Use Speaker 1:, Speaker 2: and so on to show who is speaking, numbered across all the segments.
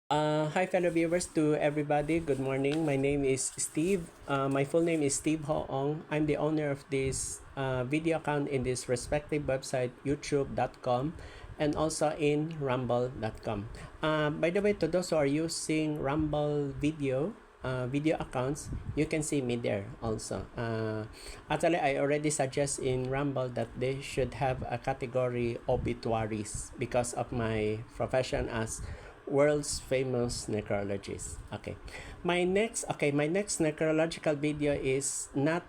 Speaker 1: Hi, fellow viewers, to everybody. Good morning. My name is Steve. My full name is Steve Hoong. I'm the owner of this video account in this respective website, youtube.com, and also in rumble.com. By the way, to those who are using Rumble video accounts, you can see me there also. Actually, I already suggest in Rumble that they should have a category obituaries because of my profession as world's famous necrologist. My next necrological video is not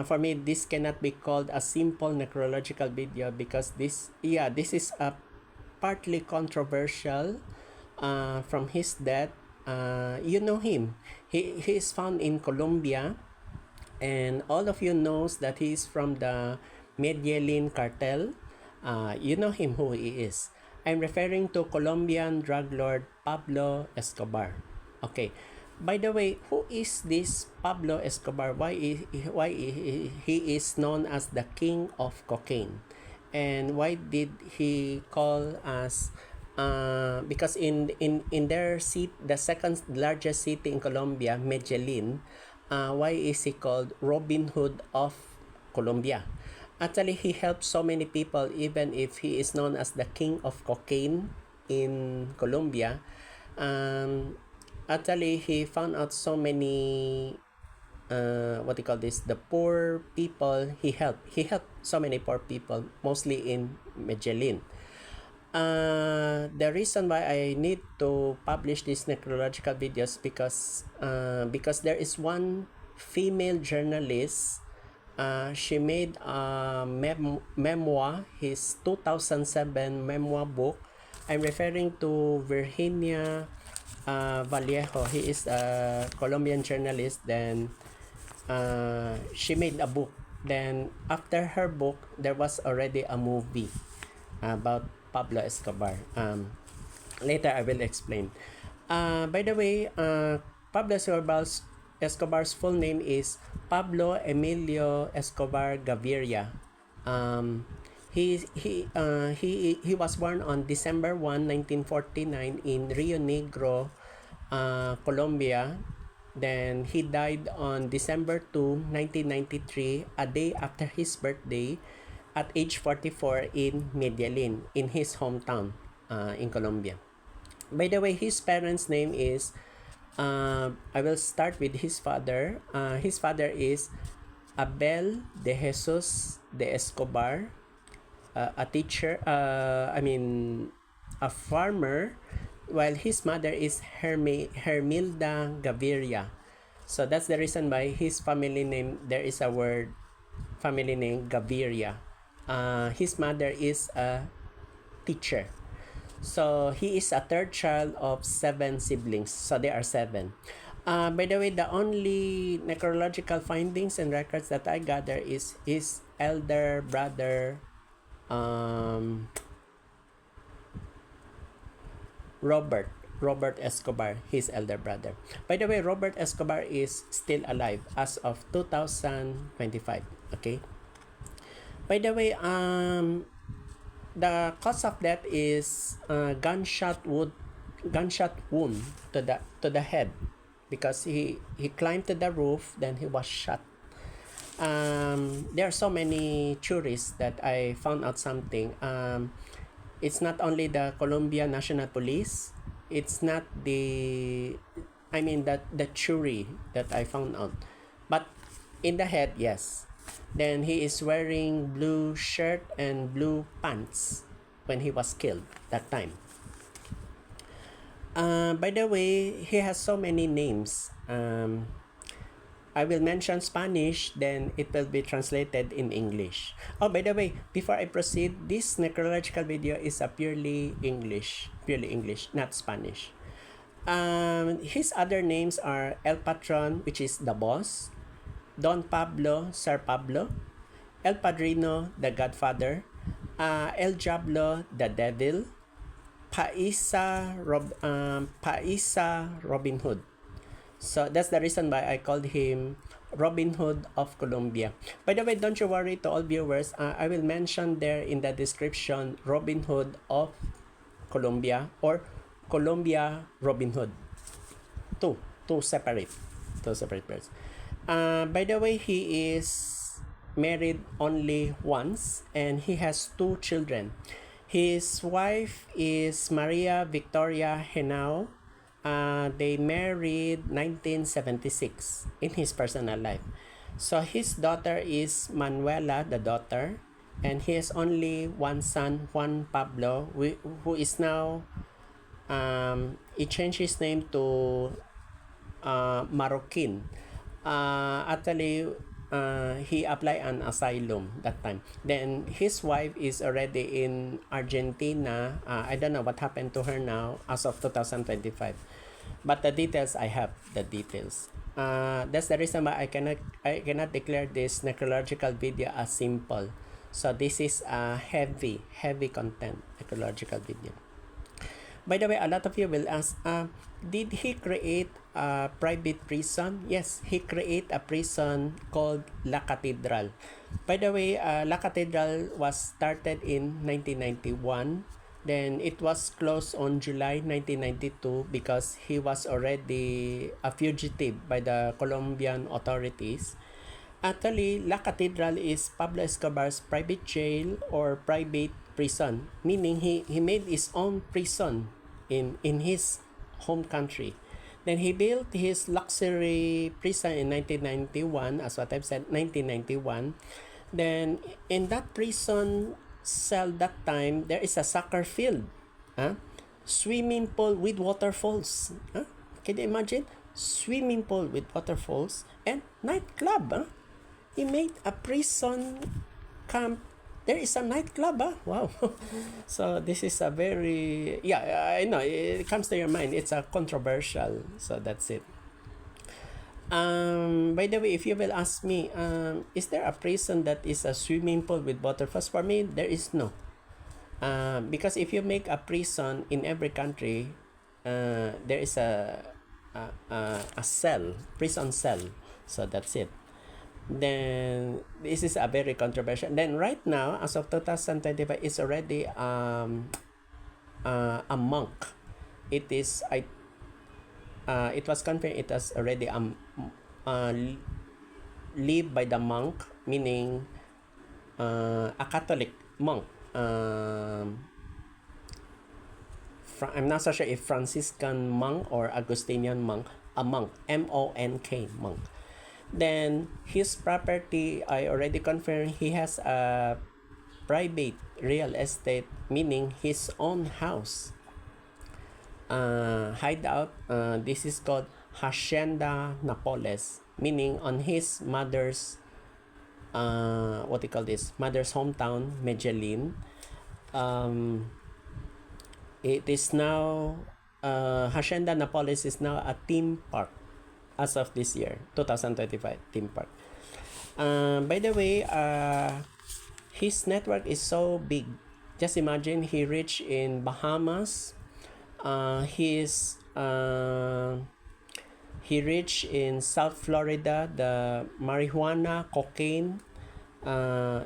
Speaker 1: for me. This cannot be called a simple necrological video because this is a partly controversial from his death. You know him. He is found in Colombia, and all of you knows that he is from the Medellin Cartel. You know him who he is. I'm referring to Colombian drug lord Pablo Escobar. Okay. By the way, who is this Pablo Escobar? He is known as the king of cocaine? And why did he call us because in their seat, the second largest city in Colombia, Medellin, why is he called Robinhood of Colombia? Actually, he helped so many people, even if he is known as the king of cocaine in Colombia. Um, Actually, he found out so many what do you call this, the poor people. He helped so many poor people, mostly in Medellin. The reason why I need to publish these necrological videos because there is one female journalist. She made a memoir, his 2007 memoir book. I'm referring to Virginia Vallejo. He is a Colombian journalist. Then she made a book. Then after her book, there was already a movie about Pablo Escobar. Later, I will explain. By the way, Pablo Escobar's full name is Pablo Emilio Escobar Gaviria. Um, he was born on December 1, 1949 in Rio Negro, Colombia. Then he died on December 2, 1993, a day after his birthday, at age 44 in Medellin, in his hometown in Colombia. By the way, his parents' name is, I will start with his father. His father is Abel de Jesus de Escobar, a teacher, a farmer, while his mother is Hermilda Gaviria. So that's the reason why his family name, there is a word, family name Gaviria. His mother is a teacher. So he is a third child of seven siblings. So there are seven. By the way, the only necrological findings and records that I gather is his elder brother, um, Robert. Robert Escobar, his elder brother. By the way, Robert Escobar is still alive as of 2025. Okay. By the way, the cause of death is gunshot wound to the head, because he climbed to the roof, then he was shot. There are so many theories that I found out something. It's not only the Colombian National Police. It's not the jury that I found out, but in the head, yes. Then he is wearing blue shirt and blue pants when he was killed that time. By the way, he has so many names. I will mention Spanish, then it will be translated in English. Oh, by the way, before I proceed, this necrological video is a purely English, not Spanish. His other names are El Patron, which is the boss, Don Pablo, Sir Pablo, El Padrino, the Godfather, El Diablo, the Devil, Paisa Robin Hood. So that's the reason why I called him Robin Hood of Colombia. By the way, don't you worry, to all viewers, I will mention there in the description Robin Hood of Colombia, or Colombia, Robinhood. Two, two separate, two separate pairs. By the way, he is married only once and he has two children. His wife is Maria Victoria Henao. They married 1976 in his personal life. So his daughter is Manuela, the daughter, and he has only one son, Juan Pablo, who is now he changed his name to Marroquin. Actually, he applied an asylum that time. Then his wife is already in Argentina. I don't know what happened to her now as of 2025. But the details, I have the details. That's the reason why I cannot declare this necrological video as simple. So this is a heavy content necrological video. By the way, a lot of you will ask, did he create a private prison? Yes, he created a prison called La Catedral. By the way, La Catedral was started in 1991. Then it was closed on July 1992 because he was already a fugitive by the Colombian authorities. Actually, La Catedral is Pablo Escobar's private jail or private prison, meaning he made his own prison in his home country. Then he built his luxury prison in 1991, as what I've said, 1991. Then in that prison cell that time, there is a soccer field, swimming pool with waterfalls. Can you imagine? Swimming pool with waterfalls and nightclub. He made a prison camp. There is a nightclub. Wow. So this is a very, I know, it comes to your mind. It's a controversial. So that's it. By the way, if you will ask me, is there a prison that is a swimming pool with waterfalls? For me, there is no. Because if you make a prison in every country, there is a cell, prison cell. So that's it. Then this is a very controversial. Then right now, as of 2025, it's already a monk. It is it was confirmed it was already lived by the monk, meaning a Catholic monk. I'm not so sure if Franciscan monk or Augustinian monk. A monk, M-O-N-K, monk. Then his property, I already confirmed, he has a private real estate, meaning his own house. Hideout, this is called Hacienda Napoles, meaning on his mother's what do you call this, mother's hometown, Medellin. It is now Hacienda Napoles is now a theme park as of this year, 2025 theme park. By the way, his network is so big. Just imagine he reached in Bahamas. He reached in South Florida, the marijuana, cocaine.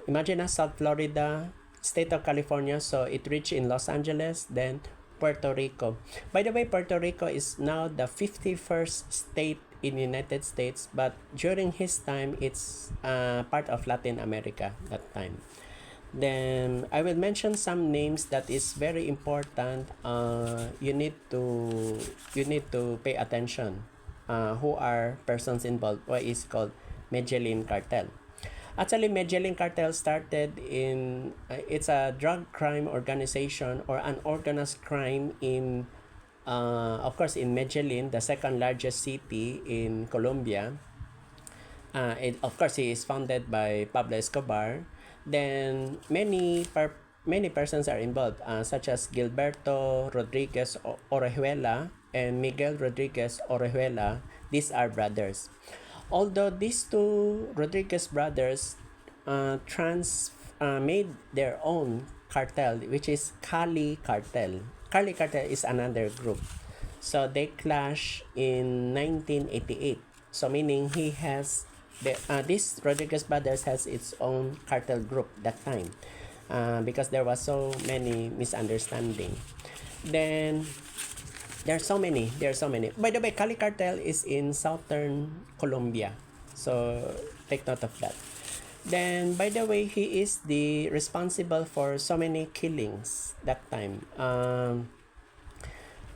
Speaker 1: Imagine South Florida, state of California, so it reached in Los Angeles, then Puerto Rico. By the way, Puerto Rico is now the 51st state in United States, but during his time, it's part of Latin America that time. Then I will mention some names that is very important. You need to pay attention. Who are persons involved? What is called Medellin Cartel. Actually, Medellin Cartel started in it's a drug crime organization or an organized crime in of course in Medellin, the second largest city in Colombia. Of course, he is founded by Pablo Escobar. Then many persons are involved, such as Gilberto Rodriguez Orejuela and Miguel Rodriguez Orejuela. These are brothers. Although these two Rodriguez brothers made their own cartel, which is Cali Cartel. Cali Cartel is another group. So they clash in 1988. So meaning he has this Rodriguez brothers has its own cartel group that time, because there was so many misunderstanding. Then There are so many. There are so many. By the way, Cali Cartel is in southern Colombia. So take note of that. Then, by the way, he is the responsible for so many killings that time.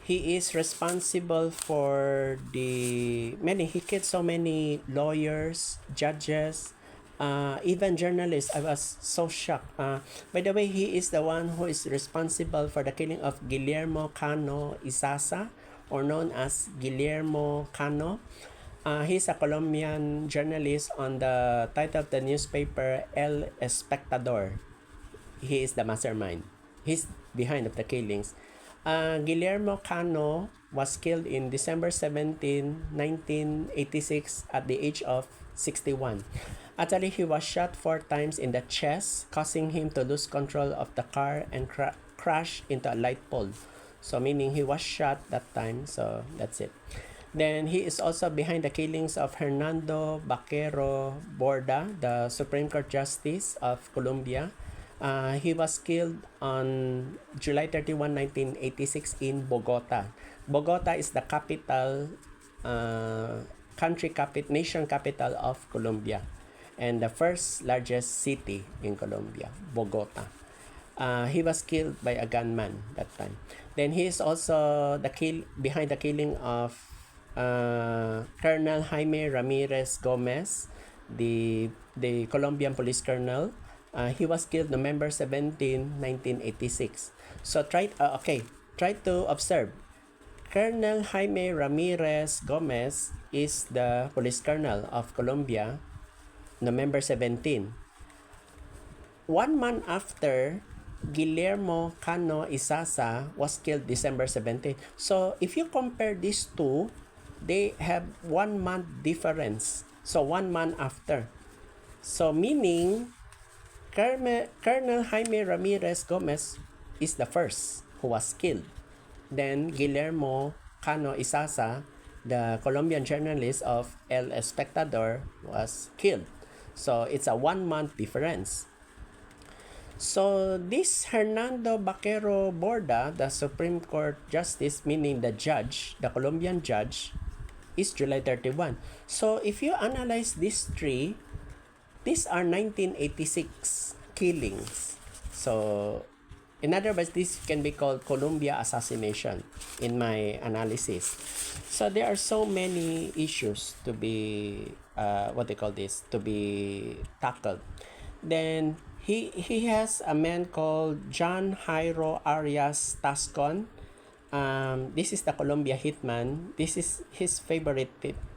Speaker 1: He is responsible for the many. He killed so many lawyers, judges, even journalists. I was so shocked. By the way, he is the one who is responsible for the killing of Guillermo Cano Isasa, or known as Guillermo Cano. He's a Colombian journalist on the title of the newspaper El Espectador. He is the mastermind. He's behind of the killings. Guillermo Cano was killed in December 17, 1986 at the age of 61. Actually, he was shot 4 times in the chest, causing him to lose control of the car and crash into a light pole. So meaning he was shot that time. So that's it. Then he is also behind the killings of Hernando Baquero Borda, the Supreme Court Justice of Colombia. He was killed on July 31, 1986 in Bogota. Bogota is the capital, nation capital of Colombia, and the first largest city in Colombia, Bogota. He was killed by a gunman that time. Then he is also behind the killing of Colonel Jaime Ramirez Gomez, the Colombian police colonel. He was killed November 17, 1986. So try to observe. Colonel Jaime Ramirez Gomez is the police colonel of Colombia, November 17. 1 month after, Guillermo Cano Isasa was killed December 17. So if you compare these two, they have 1 month difference. So 1 month after. So meaning Colonel Jaime Ramirez Gomez is the first who was killed. Then Guillermo Cano Isasa, the Colombian journalist of El Espectador, was killed. So it's a 1 month difference. So this Hernando Baquero Borda, the Supreme Court Justice, meaning the judge, the Colombian judge, is July 31. So if you analyze these three, these are 1986 killings. So in other words, this can be called Colombia assassination in my analysis. So there are so many issues to be to be tackled. Then he has a man called John Jairo Arias Tascon. This is the Colombia hitman. This is his favorite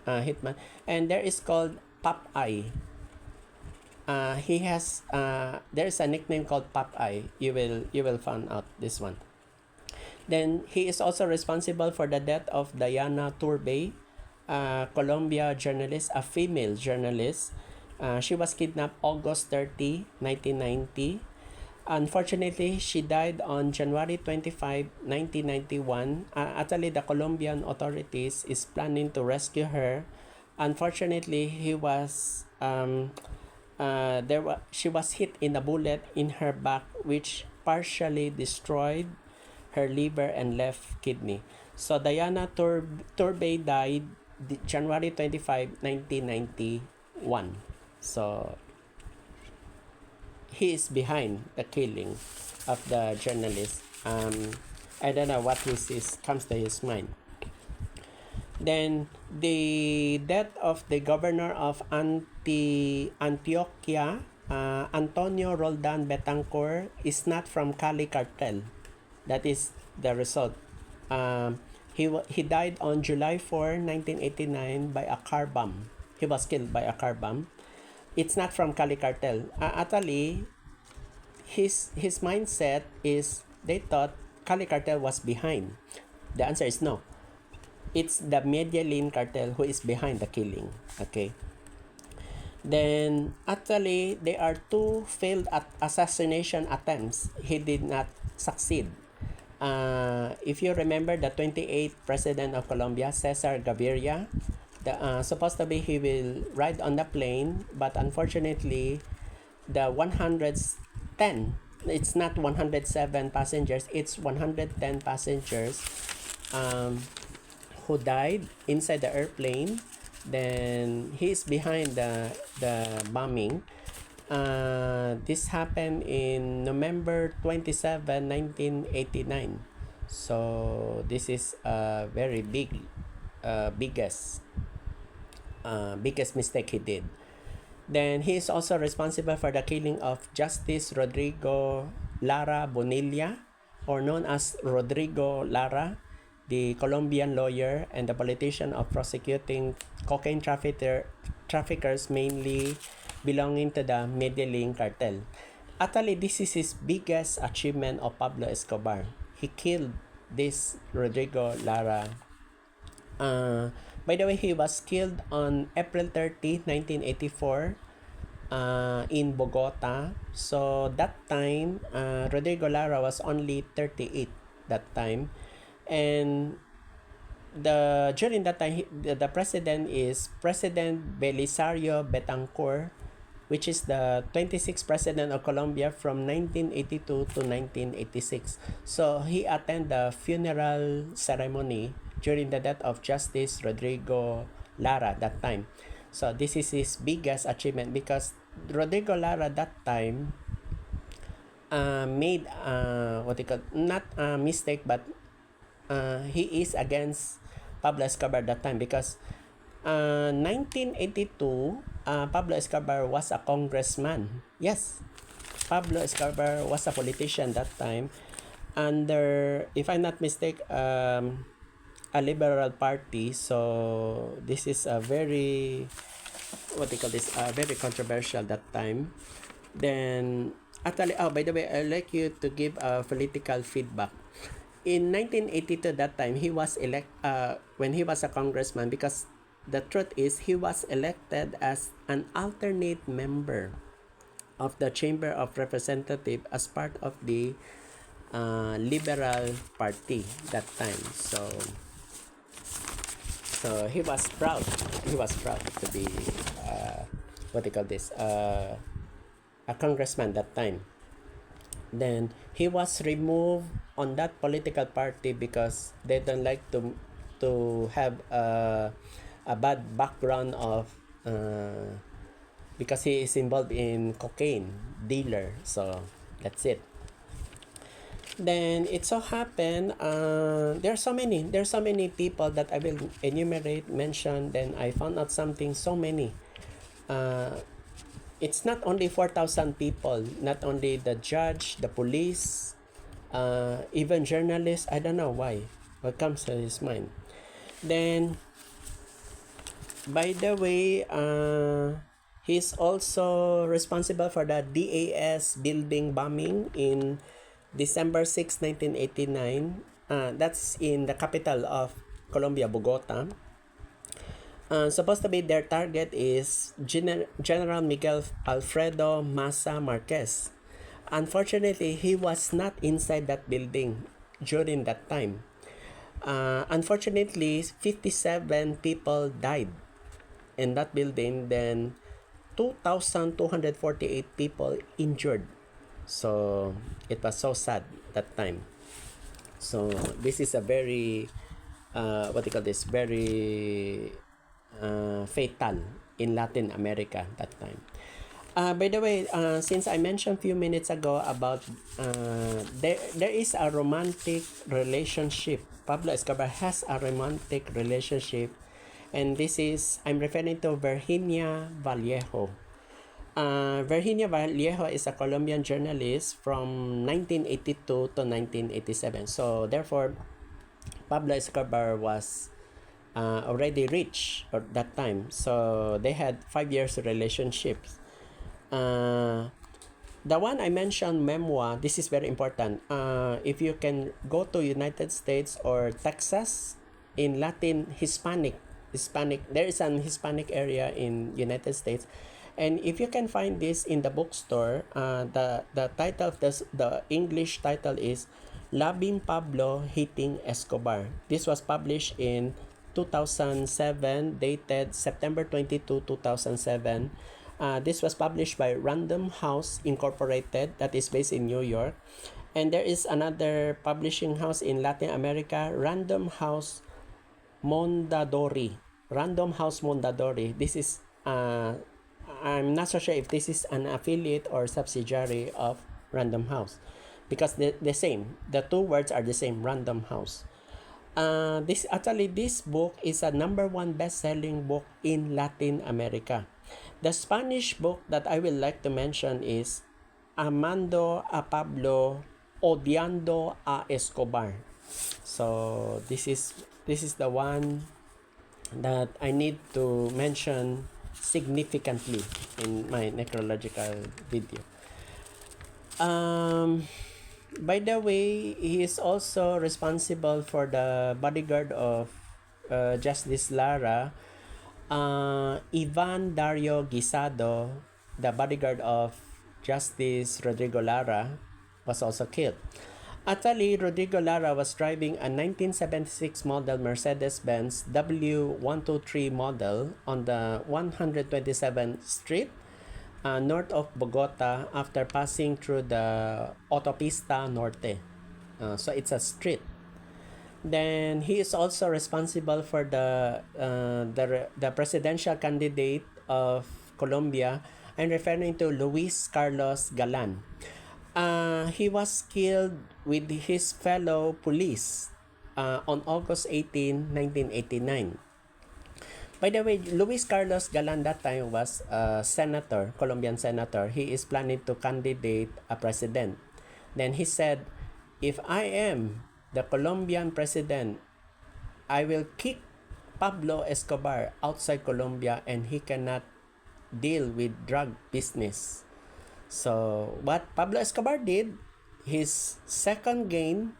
Speaker 1: hitman, and there is called Popeye. There is a nickname called Popeye. You will find out this one. Then he is also responsible for the death of Diana Turbay, Colombia journalist, a female journalist. She was kidnapped August 30, 1990. Unfortunately, she died on January 25, 1991. Actually, the Colombian authorities is planning to rescue her. Unfortunately, she was hit in a bullet in her back, which partially destroyed her liver and left kidney. So Diana Turbay died January 25, 1991. So he is behind the killing of the journalist. I don't know what comes to his mind. Then the death of the governor of Antoquia, Antonio Roldan Betancourt, is not from Cali Cartel. That is the result. He died on July 4, 1989 by a car bomb. He was killed by a car bomb. It's not from Cali Cartel. Actually, his mindset is they thought Cali Cartel was behind. The answer is no. It's the Medellin Cartel who is behind the killing. Okay. Then actually there are 2 failed assassination attempts. He did not succeed. If you remember the 28th president of Colombia, Cesar Gaviria, supposed to be he will ride on the plane, but unfortunately the 110, it's not 107 passengers, it's 110 passengers um, who died inside the airplane. Then he's behind the bombing. This happened in November 27, 1989. So this is a very biggest mistake he did. Then he is also responsible for the killing of Justice Rodrigo Lara Bonilla, or known as Rodrigo Lara, the Colombian lawyer and the politician of prosecuting cocaine traffickers mainly belonging to the Medellin Cartel. Actually, this is his biggest achievement of Pablo Escobar. He killed this Rodrigo Lara. By the way, he was killed on April 30, 1984 in Bogota. So that time, Rodrigo Lara was only 38 that time. And during that time, the president is President Belisario Betancourt, which is the 26th president of Colombia from 1982 to 1986. So he attended the funeral ceremony during the death of Justice Rodrigo Lara that time. So this is his biggest achievement because Rodrigo Lara that time made not a mistake, but he is against Pablo Escobar that time because 1982 Pablo Escobar was a congressman. Yes, Pablo Escobar was a politician that time under, if I'm not mistaken, a liberal party. So this is a very very controversial that time. Then actually, by the way, I'd like you to give a political feedback. In 1982 that time he was when he was a congressman, because the truth is he was elected as an alternate member of the Chamber of Representatives as part of the Liberal Party that time. So he was proud. He was proud to be a congressman that time. Then he was removed on that political party because they don't like to have a bad background of because he is involved in cocaine dealer. So that's it. Then it so happened there's so many people that I will mention. Then I found out something, so many. It's not only 4,000 people, not only the judge, the police, even journalists. I don't know why. What comes to his mind? Then, by the way, he's also responsible for the DAS building bombing in December 6, 1989. That's in the capital of Colombia, Bogota. Supposed to be their target is General Miguel Alfredo Massa Marquez. Unfortunately, he was not inside that building during that time. Unfortunately, 57 people died in that building. Then 2,248 people injured. So it was so sad that time. So this is a very very fatal in Latin America that time. By the way, since I mentioned a few minutes ago about there is a romantic relationship. Pablo Escobar has a romantic relationship, and this is, I'm referring to Virginia Vallejo. Virginia Vallejo is a Colombian journalist from 1982 to 1987. So therefore, Pablo Escobar was already rich at that time. So they had 5 years relationships. The one I mentioned, memoir, this is very important. If you can go to United States or Texas, in Latin Hispanic, there is an Hispanic area in United States. And if you can find this in the bookstore, the title of the English title is Loving Pablo, Hating Escobar. This was published in 2007, dated September 22, 2007. This was published by Random House Incorporated, that is based in New York. And there is another publishing house in Latin America, Mondadori. Random House Mondadori. This is I'm not so sure if this is an affiliate or subsidiary of Random House, because the same. The two words are the same. Random House. This book is a number one best-selling book in Latin America. The Spanish book that I would like to mention is Amando a Pablo, Odiando a Escobar. So this is the one that I need to mention significantly in my necrological video. By the way, he is also responsible for the bodyguard of Justice Lara. Ivan Dario Guisado, the bodyguard of Justice Rodrigo Lara, was also killed. Actually, Rodrigo Lara was driving a 1976 model Mercedes-Benz W123 model on the 127th Street north of Bogota after passing through the Autopista Norte. So it's a street. Then he is also responsible for the presidential candidate of Colombia. I'm referring to Luis Carlos Galan. He was killed with his fellow police on August 18, 1989. By the way, Luis Carlos Galan that time was a senator, Colombian senator. He is planning to candidate a president. Then he said, if I am the Colombian president, I will kick Pablo Escobar outside Colombia and he cannot deal with drug business. So what Pablo Escobar did, his second gain,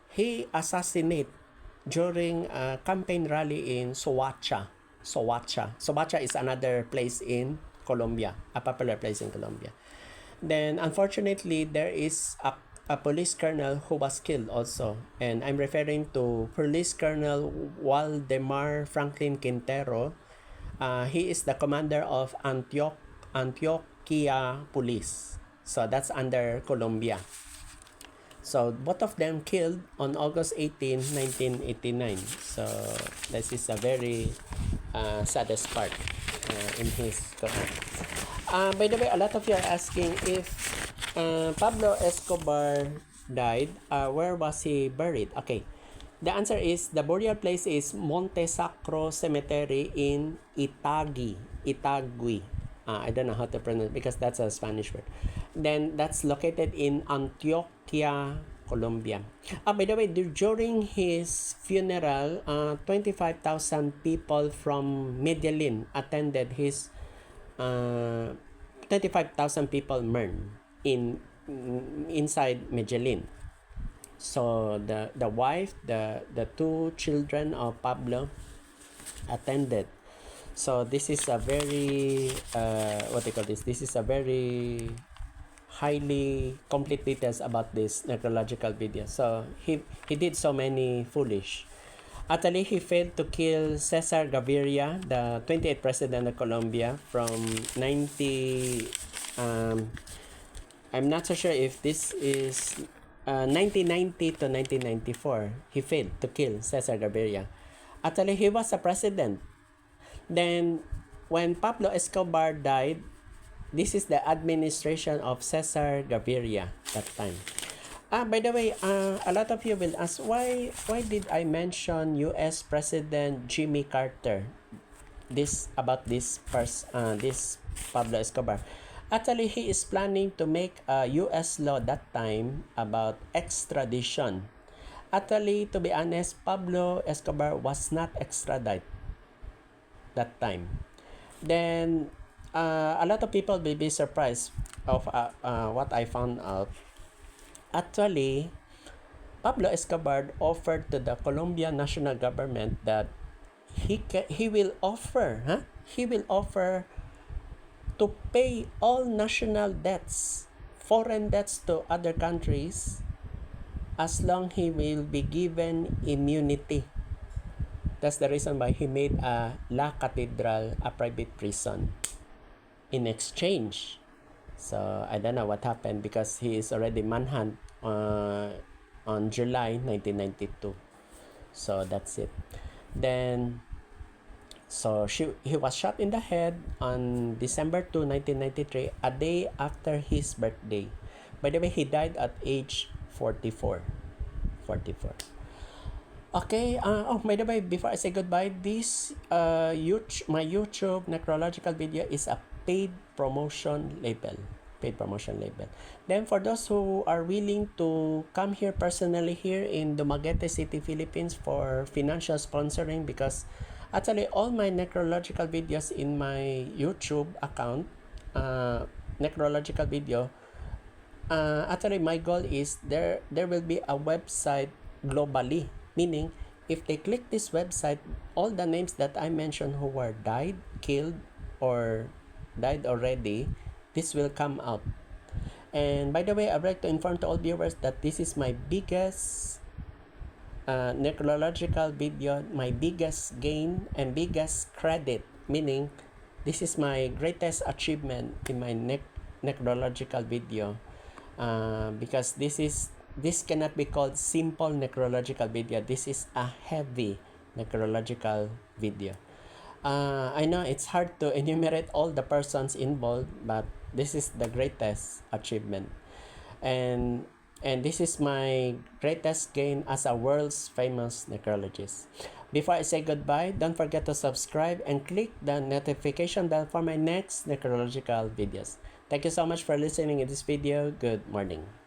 Speaker 1: he assassinated during a campaign rally in Soacha. Soacha is another place in Colombia, a popular place in Colombia. Then unfortunately, there is a police colonel who was killed also. And I'm referring to Police Colonel Waldemar Franklin Quintero. He is the commander of Antoquia Police. So that's under Colombia. So both of them killed on August 18, 1989. So this is a very saddest part in his career. By the way, a lot of you are asking if Pablo Escobar died, where was he buried? Okay, the answer is the burial place is Monte Sacro Cemetery in Itagui. I don't know how to pronounce it because that's a Spanish word. Then that's located in Antoquia, Colombia. By the way, during his funeral, 25,000 people from Medellin attended his 25,000 people mourned inside Medellin. So the wife, the two children of Pablo attended. So this is a very This is a very highly complete details about this necrological video. So he did so many foolish. Actually, he failed to kill Cesar Gaviria, the 28th president of Colombia from 90. I'm not so sure if this is 1990 to 1994. He failed to kill Cesar Gaviria. Actually, he was a president. Then, when Pablo Escobar died, this is the administration of Cesar Gaviria that time. By the way, a lot of you will ask, why did I mention U.S. President Jimmy Carter? This Pablo Escobar. Actually, he is planning to make a U.S. law that time about extradition. Actually, to be honest, Pablo Escobar was not extradited that time. Then a lot of people will be surprised of what I found out. Actually, Pablo Escobar offered to the Colombian national government that he will offer to pay all national debts, foreign debts to other countries, as long he will be given immunity. That's the reason why he made La Catedral a private prison in exchange So I don't know what happened because he is already manhunt on July 1992. So that's it. Then he was shot in the head on December 2, 1993, a day after his birthday. By the way, he died at age 44. 44. Okay, oh, by the way, before I say goodbye, this my YouTube necrological video is a paid promotion label. Paid promotion label. Then for those who are willing to come here personally here in Dumaguete City, Philippines for financial sponsoring, because actually all my necrological videos in my YouTube account, necrological video, actually my goal is there will be a website globally, meaning if they click this website, all the names that I mentioned who were died, killed, or died already, this will come out. And by the way, I'd like to inform to all viewers that this is my biggest necrological video, my biggest gain and biggest credit, meaning this is my greatest achievement in my necrological video, because this cannot be called simple necrological video. This is a heavy necrological video. I know it's hard to enumerate all the persons involved, but this is the greatest achievement, and this is my greatest gain as a world's famous necrologist. Before I say goodbye, don't forget to subscribe and click the notification bell for my next necrological videos. Thank you so much for listening in this video. Good morning.